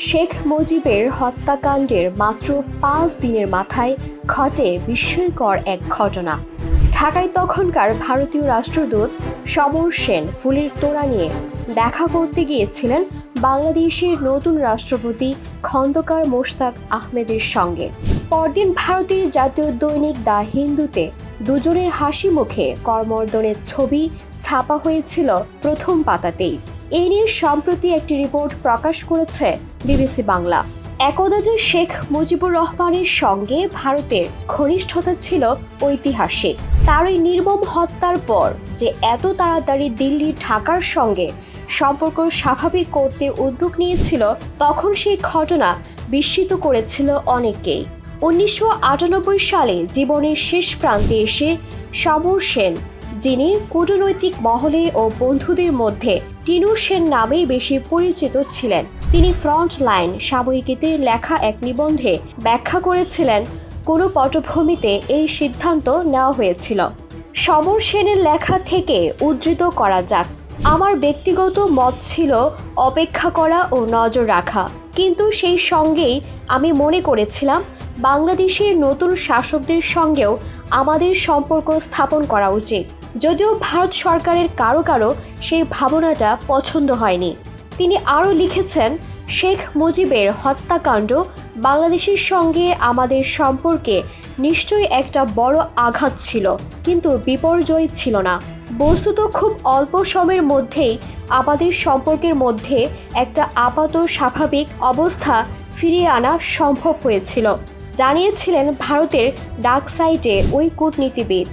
শেখ মুজিবের হত্যাকাণ্ডের মাত্র ৫ দিনের মাথায় ঘটে বিস্ময়কর এক ঘটনা। ঢাকায় তখনকার ভারতীয় রাষ্ট্রদূত সমর সেন ফুলের তোড়া নিয়ে দেখা করতে গিয়েছিলেন বাংলাদেশের নতুন রাষ্ট্রপতি খন্দকার মোশতাক আহমেদের সঙ্গে। পরদিন ভারতের জাতীয় দৈনিক দ্য হিন্দুতে দুজনের হাসি মুখে করমর্দনের ছবি ছাপা হয়েছিল প্রথম পাতাতেই। এই নিয়ে সম্প্রতি একটি রিপোর্ট প্রকাশ করেছে বিবিসি বাংলা। একদা যে শেখ মুজিবুর রহমানের সঙ্গে ভারতের ঘনিষ্ঠতা ছিল ঐতিহাসিক, তার ওই নির্মম হত্যার পর যে এত তাড়াতাড়ি দিল্লি ঢাকার সঙ্গে সম্পর্ক স্বাভাবিক করতে উদ্যোগ নিয়েছিল, তখন সেই ঘটনা বিস্মিত করেছিল অনেককেই। ১৯৯৮ সালে জীবনের শেষ প্রান্তে এসে সমর সেন, যিনি কূটনৈতিক মহলে ও বন্ধুদের মধ্যে টিনু সেন নামেই বেশি পরিচিত ছিলেন, তিনি ফ্রন্ট লাইন সাময়িকীতে লেখা এক নিবন্ধে ব্যাখ্যা করেছিলেন কোনো পটভূমিতে এই সিদ্ধান্ত নেওয়া হয়েছিল। সমর সেনের লেখা থেকে উদ্ধৃত করা যাক। আমার ব্যক্তিগত মত ছিল অপেক্ষা করা ও নজর রাখা, কিন্তু সেই সঙ্গেই আমি মনে করেছিলাম বাংলাদেশের নতুন শাসকদের সঙ্গেও আমাদের সম্পর্ক স্থাপন করা উচিত, যদিও ভারত সরকারের কারো কারো সেই ভাবনাটা পছন্দ হয়নি। তিনি আরও লিখেছেন, শেখ মুজিবের হত্যাকাণ্ড বাংলাদেশের সঙ্গে আমাদের সম্পর্কে নিশ্চয়ই একটা বড় আঘাত ছিল, কিন্তু বিপর্যয় ছিল না। বস্তুত খুব অল্প সময়ের মধ্যেই আমাদের সম্পর্কের মধ্যে একটা আপাত স্বাভাবিক অবস্থা ফিরিয়ে আনা সম্ভব হয়েছিল, জানিয়েছিলেন ভারতের ডাক সাইটে ওই কূটনীতিবিদ।